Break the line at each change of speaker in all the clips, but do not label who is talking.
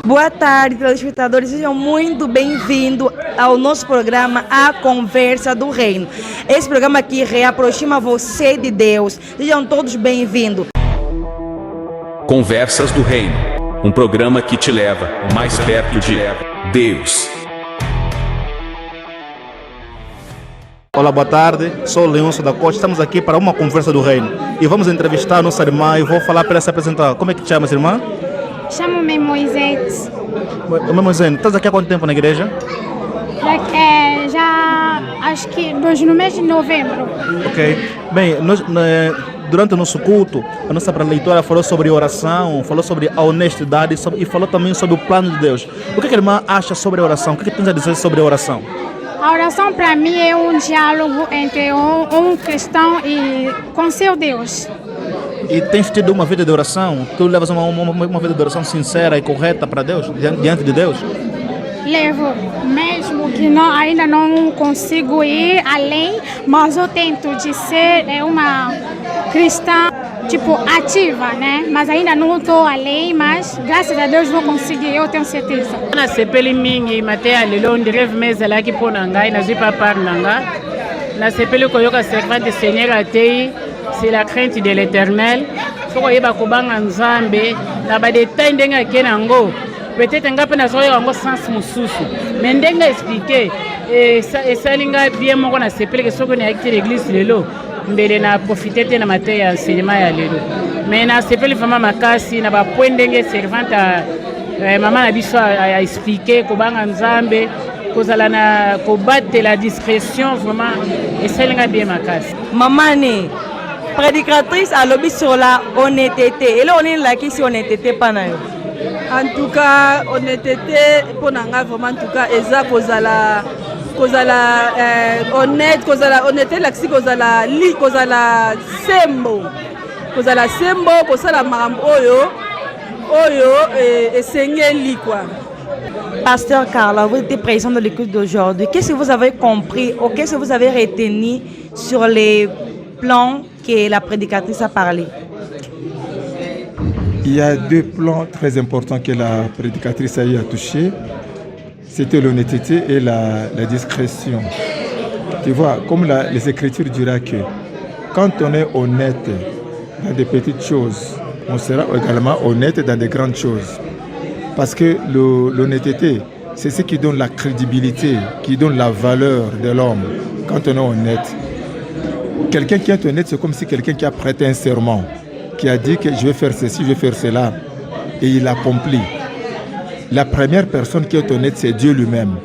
Boa tarde, telespectadores. Sejam muito bem-vindos ao nosso programa A Conversa do Reino. Esse programa aqui reaproxima você de Deus. Sejam todos bem-vindos.
Conversas do Reino, um programa que te leva mais perto de Deus.
Olá, boa tarde. Sou o Leôncio da Costa. Estamos aqui para uma conversa do reino. E vamos entrevistar a nossa irmã e vou falar para ela se apresentar. Como é que te chamas, irmã?
Chamo-me Moisés.
Moisés, estás aqui há quanto tempo na igreja?
Já acho que no mês de novembro.
Ok. Bem, durante o nosso culto, a nossa leitora falou sobre oração, falou sobre a honestidade e falou também sobre o plano de Deus. O que a irmã acha sobre a oração? O que tens a dizer sobre a oração?
A oração para mim é um diálogo entre um cristão e com seu Deus.
E tens tido uma vida de oração? Tu levas uma vida de oração sincera e correta para Deus, diante de Deus?
Levo, mesmo que ainda não consigo ir além, mas eu tento de ser uma cristã, ativa, né? Mas ainda não estou além, mas graças a Deus vou conseguir, eu tenho certeza.
Na sepeli mingi matea lelo ndirev meza laki pona ngai na zipa par nanga. Na sepeli koyoka servante Seigneur atei, c'est la crainte de l'Éternel. Soko yeba kobanga nzambe na ba détail ndenga kenango. Peut-être ngape na soyo ngo sens mususu. Mais ndenga expliquer et salinga bien moko na sepeli ke soko na akiti l'église lelo. Mbele na profiter te na matin ya enseignement ya lelo. Mais na sepeli vraiment makasi na ba point ndenge servante maman na biso a expliquer kobanga nzambe kozala na kobattre la discrétion vraiment et salinga bien makasi.
Mamani, prédicatrice à lobby sur la honnêteté. Et là, on est là qui sur honnêteté pas na yo.
En tout cas, honnêteté pour nanga vraiment en tout cas eza kozala honnête, kozala honnêteté laksi kozala sembo kozala makambo oyo esengeli quoi.
Pasteur Carla, vous êtes présent dans l'écoute d'aujourd'hui. Qu'est-ce que vous avez compris ou qu'est-ce que vous avez retenu sur les plans que la prédicatrice a parlé?
Il y a deux plans très importants que la prédicatrice a eu à toucher. C'était l'honnêteté et la discrétion. Tu vois, comme les Écritures diraient que quand on est honnête dans des petites choses, on sera également honnête dans des grandes choses. Parce que l'honnêteté, c'est ce qui donne la crédibilité, qui donne la valeur de l'homme quand on est honnête. Quelqu'un qui est honnête, c'est comme si quelqu'un qui a prêté un serment, qui a dit que je vais faire ceci, je vais faire cela, et il accomplit. La première personne qui est honnête, c'est Dieu lui-même.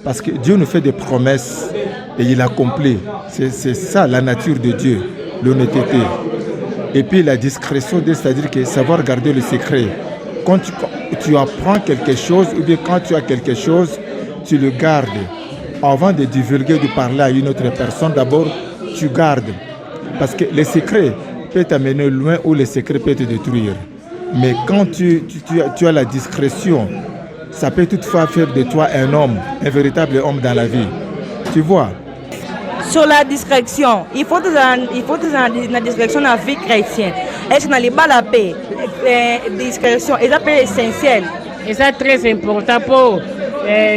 Parce que Dieu nous fait des promesses et il accomplit. C'est ça la nature de Dieu, l'honnêteté. Et puis la discrétion, c'est-à-dire que savoir garder le secret. Quand tu apprends quelque chose ou bien quand tu as quelque chose, tu le gardes. Avant de divulguer, de parler à une autre personne, d'abord, tu gardes. Parce que le secret peut t'amener loin ou le secret peut te détruire. Mais quand tu as la discrétion, ça peut toutefois faire de toi un homme, un véritable homme dans la vie. Tu vois?
Sur la discrétion, il faut la discrétion dans la vie chrétienne. Est-ce que dans les balapés, discrétion, c'est essentiel?
Et ça très important pour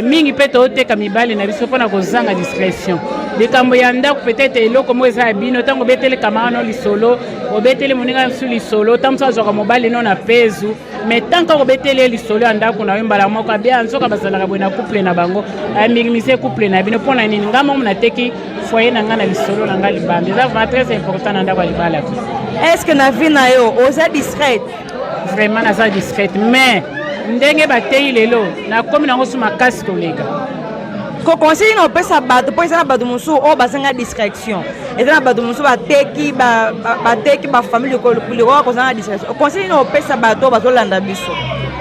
mingi peut te kamibali na biso pona kozanga discrétion. Likambo ya ndako peut-être eloko mo eza bino tango betele kamano lisolo obetele moninga su lisolo tamso azoka mobali no na pezu mais tanko obetele lisolo ya ndako na wembala moko bien nzoka bazalaka bwana couple na bango mingi mise couple na bino pona nini ngama mona teki foyer na ngana lisolo na ngali bambe ça vraiment très important na ndako libala.
Est-ce que na vie na yo oza discrète?
Vraiment na za discrète mais ndenge batei lelo na komi nango su makasi kolega.
Ko conseil no pesa bato po eza bato musu o basanga discrétion. Eza bato musu bateki ba famille ko leko ko zanga discrétion. Conseil no pesa bato bazolanda biso.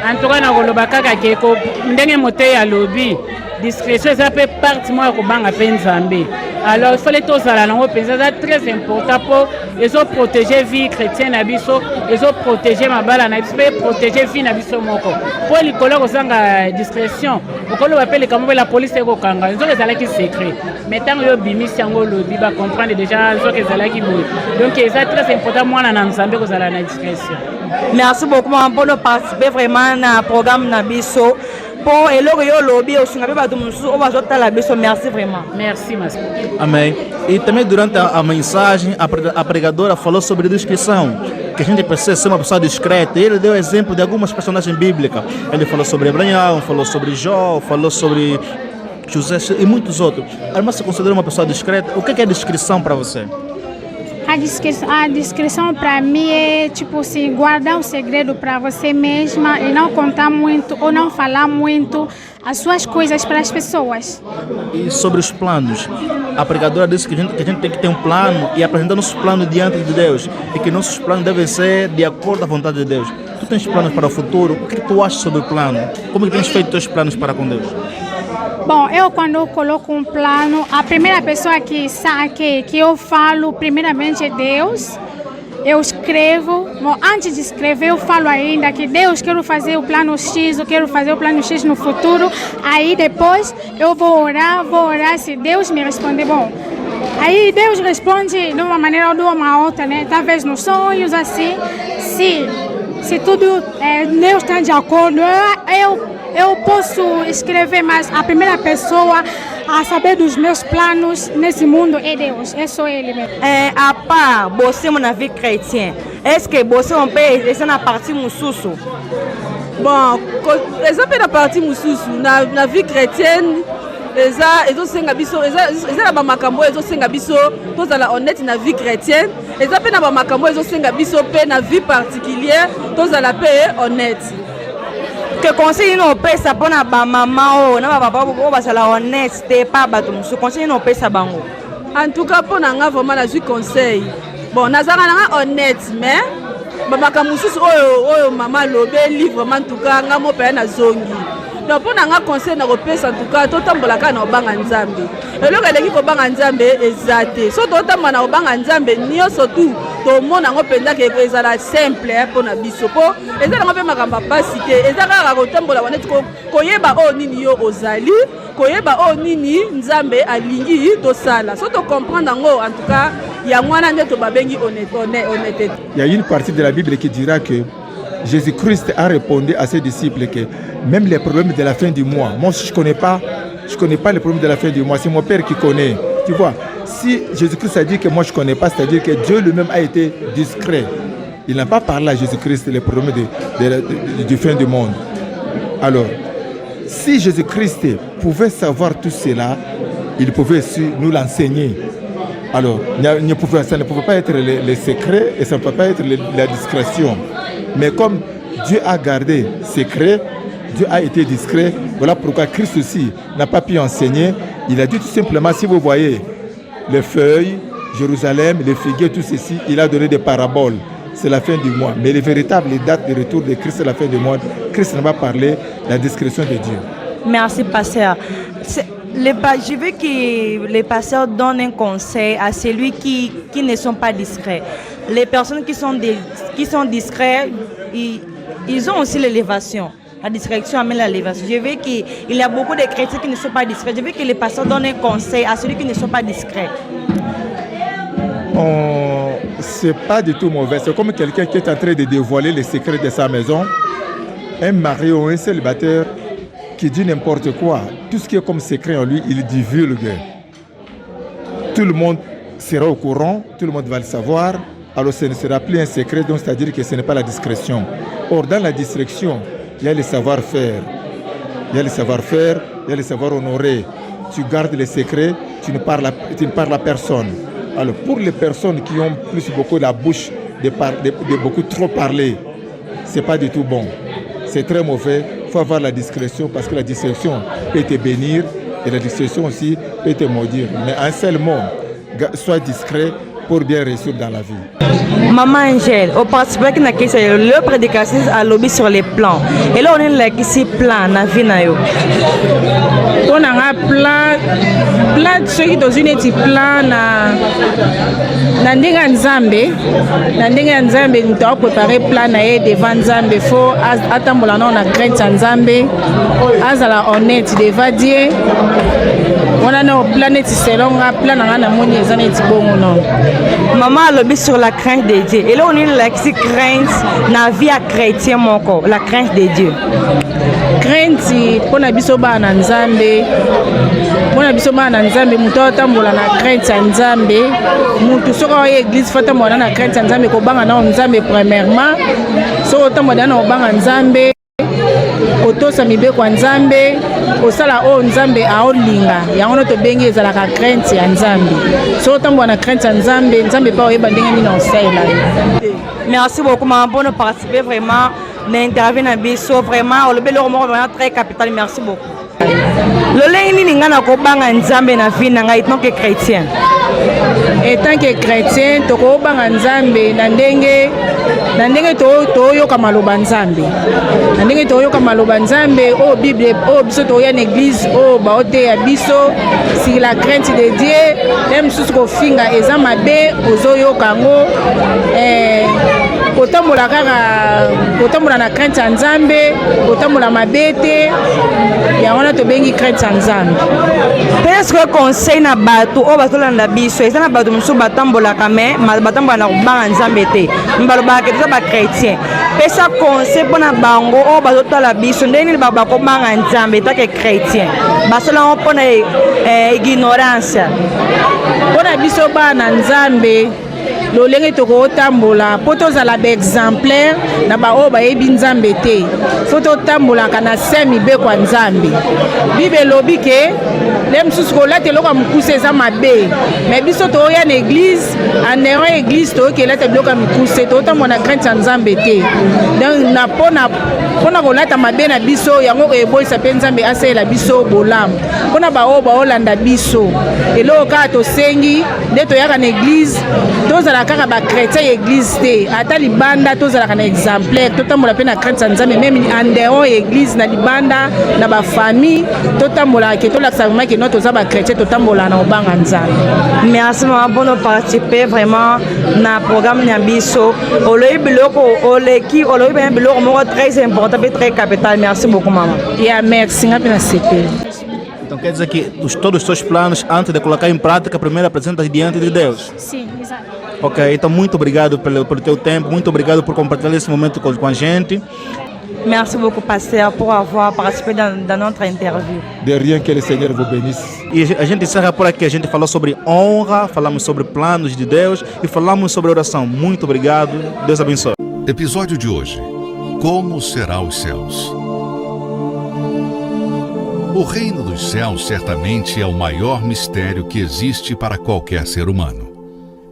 En tout cas na koloba kaka ke ko ndenge mote ya lobi discrétion ça peut partie moi ko banga penzambe. Alors il faut les tous à la langue penser ça très important pour les autres protéger vie chrétienne na biso, les autres protéger ma bala na biso, protéger vie na biso moko. Pour les collègues osanga discrétion, okolo appelle comme la police eko kanga, ils ont les alaki secret. Mais tant yo bimi siango lobi ba comprendre déjà zo que zalaki boy. Donc c'est très important moi na nzambe ko zala na discrétion.
Merci beaucoup pour participer vraiment à programme Nabiso. Pour eloko yo lobby osunga pe bato mususu o bazotala biso. Merci vraiment.
Merci, Masco.
Amém. E também durante a mensagem, a pregadora falou sobre descrição, que a gente precisa ser uma pessoa discreta. Ele deu exemplo de algumas personagens bíblicas. Ele falou sobre Abraão, falou sobre Jó, falou sobre José e muitos outros. A irmã se considera uma pessoa discreta. O que é descrição para você?
A descrição para mim é tipo assim, guardar o segredo para você mesma e não contar muito ou não falar muito as suas coisas para as pessoas.
E sobre os planos, a pregadora disse que a gente tem que ter um plano e apresentar nossos planos diante de Deus e que nossos planos devem ser de acordo com a vontade de Deus. Tu tens planos para o futuro? O que tu achas sobre o plano? Como que tens feito teus planos para com Deus?
Bom, eu quando eu coloco um plano, a primeira pessoa que sabe que eu falo primeiramente é Deus. Eu escrevo, bom, antes de escrever eu falo ainda que Deus, quero fazer o plano X, eu quero fazer o plano X no futuro. Aí depois eu vou orar, se Deus me responder, bom. Aí Deus responde de uma maneira ou de uma outra, né? Talvez nos sonhos assim. Se tudo Deus está de acordo, eu posso escrever, mas a primeira pessoa a saber dos meus planos nesse mundo é Deus, é só Ele mesmo.
À part bosser na vie chrétienne, est-ce que bosser on peut essayer na partie mususu?
Bon, exemple na partie mususu na vie chrétienne, ezosenga biso eza na bamakambo ezosenga biso tozala honnête na vie chrétienne, eza pe na bamakambo ezosenga biso pe na vie particulière tozala pe honnête.
Que conseil no pesa pona ba mama o na ba papa o basala honnête pas bato musu conseil no pesa bango.
En tout cas pona nga vraiment na ju conseil. Bon nazanga na honnête mais bamaka mususu oyo mama lobe livre en tout cas nga mo pe na zongi. Donc pona nga conseil na kopesa en tout cas totambola ka na obanga nzambe. Eloko eleki ko banga nzambe ezate. So totambola na obanga nzambe nyonso tout to mona ngo penza ke ezala simple pona biso po ezala ngo pe makamba pasi te ezala ka kotambola wana tiko koyeba o nini yo ozali koyeba o nini nzambe alingi to sala. So to comprendre ngo en tout cas ya mwana nde to babengi honnêteté.
Il y a une partie de la Bible qui dira que Jésus-Christ a répondu à ses disciples que même les problèmes de la fin du mois, moi je connais pas les problèmes de la fin du mois, c'est mon père qui connaît. Tu vois, si Jésus-Christ a dit que moi je connais pas, c'est-à-dire que Dieu lui-même a été discret. Il n'a pas parlé à Jésus-Christ les problèmes du fin du monde. Alors, si Jésus-Christ pouvait savoir tout cela, il pouvait nous l'enseigner. Alors, ça ne pouvait pas être les secrets et ça ne pouvait pas être la discrétion. Mais comme Dieu a gardé secret, Dieu a été discret, voilà pourquoi Christ aussi n'a pas pu enseigner. Il a dit tout simplement, si vous voyez les feuilles, Jérusalem, les figuiers, tout ceci, il a donné des paraboles. C'est la fin du mois. Mais les véritables dates de retour de Christ, c'est la fin du mois. Christ n'a pas parlé de la discrétion de Dieu.
Merci, pasteur. Je veux que les pasteurs donnent un conseil à celui qui ne sont pas discrets. Les personnes qui sont discrets, ils ont aussi l'élévation. La discrétion amène l'élévation. Je veux qu'il y a beaucoup de chrétiens qui ne sont pas discrets. Je veux que les pasteurs donnent un conseil à celui qui ne sont pas discrets.
C'est pas du tout mauvais. C'est comme quelqu'un qui est en train de dévoiler les secrets de sa maison. Un mari ou un célibataire qui dit n'importe quoi. Tout ce qui est comme secret en lui, il divulgue. Tout le monde sera au courant, tout le monde va le savoir. Alors ce ne sera plus un secret, donc c'est-à-dire que ce n'est pas la discrétion. Or, dans la discrétion, il y a le savoir-faire. Il y a le savoir-faire, il y a le savoir honorer. Tu gardes les secrets, tu ne parles à personne. Alors, pour les personnes qui ont beaucoup la bouche de beaucoup trop parler, ce n'est pas du tout bon. C'est très mauvais. Il faut avoir la discrétion parce que la discrétion peut te bénir et la discrétion aussi peut te maudire. Mais un seul mot, sois discret pour bien réussir dans la vie.
Maman Angèle, au participant qui n'a qu'à le prédicatrice à lobby sur les plans. Et là on est là qui s'y plan na vie na yo.
On a un plan ceux qui dans une équipe plan na ndinga nzambe nous doit préparer plan na devant nzambe faut atambola na crainte nzambe azala honnête devant Dieu. On a nos planètes selon plan na moni ezana etibongo non.
maman a lobby sur la crainte de Dieu. Et là, on est là qui crainte dans la vie chrétienne, mon corps, la crainte de Dieu.
Crainte, pour na biso ba na nzambe, pour na biso ba na nzambe, muto tambola na crainte ya nzambe, muto soko ya église fata mwana na crainte ya nzambe ko banga na nzambe premièrement, soko tambola na banga nzambe, kotosa mibeko ya nzambe, osala o nzambe aolinga, yango no to bengi ezalaka crainte ya nzambe. Soko tambola na crainte ya nzambe, nzambe pa oyeba ndenge nini osala.
Merci beaucoup maman pour nous participer vraiment. L'interview na biso vraiment le belo mo vraiment très capital, merci beaucoup. Le leni ni ngana ko banga nzambe na vie na ngai tant que chrétien.
Et tant que chrétien to ko banga nzambe na ndenge to yoka maloba nzambe. Na ndenge to yoka maloba nzambe o bible o biso to ya na église o ba ote ya biso si la crainte de Dieu même sous ko finga eza mabe ozoyoka ngo kotambola kaka kotambola na crainte ya nzambe kotambola mabete ya wana to bengi crainte ya nzambe.
Est-ce que conseil na bato o batolanda biso eza na bato mosusu batambolaka me batambola na kobanga nzambe te mbalobaka toza bachrétien pesa conseil mpona bango oyo bazotala biso ndenge nini bakobanga nzambe etake chrétien basolango mpona ignorance
mpona biso bana nzambe lolenge tokotambola po tozala baexemplaire na baoyo bayebi nzambe te fo totambolaka na se mibeko ya nzambe. Bible elobi ke le mosusu kolata eloko ya mokuse eza mabe me biso tooya na église anero ya église toyoki elata biloko ya mikuse tootambola na crainte ya nzambe te donc na mpona kolata mabe na biso yango ebolisa mpe nzambe asalela biso bolamu mpona baoyo baolanda biso eloko kaka tosengi nde toyaka na église tozala kaka bachrétien ya église te ata libanda tozalaka na exemplaire totambola mpe na crainte ya nzambe meme andeo ya église na libanda na bafamille totambolaka ke tolakisa vraimen ke no toza bachrétien totambola na kobanga nzambe.
Merci maman pour nous participer vraiment na programme na biso oloyi biloko oleki oloyi bien biloko moko très important et très capital. Merci beaucoup maman.
Yeah, merci nga mpe na sepeli.
Então quer dizer que todos os seus planos, antes de colocar em prática, primeiro apresenta diante de Deus.
Sim, exato.
Ok, então muito obrigado pelo teu tempo, muito obrigado por compartilhar esse momento com a gente.
Merci beaucoup pasteur pour avoir participé dans notre interview.
De rien, que le Seigneur vous bénisse.
E a gente encerra por aqui, a gente falou sobre honra, falamos sobre planos de Deus e falamos sobre oração. Muito obrigado, Deus abençoe.
Episódio de hoje: Como será os céus? O reino dos céus certamente é o maior mistério que existe para qualquer ser humano.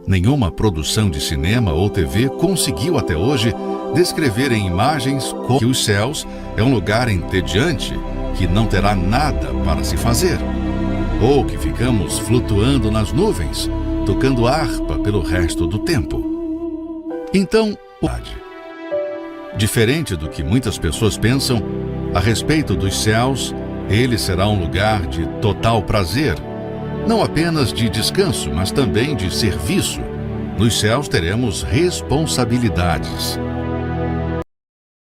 Nenhuma produção de cinema ou TV conseguiu até hoje descrever em imagens que os céus é um lugar entediante que não terá nada para se fazer, ou que ficamos flutuando nas nuvens, tocando harpa pelo resto do tempo. Então, diferente do que muitas pessoas pensam a respeito dos céus, ele será um lugar de total prazer, não apenas de descanso, mas também de serviço. Nos céus teremos responsabilidades.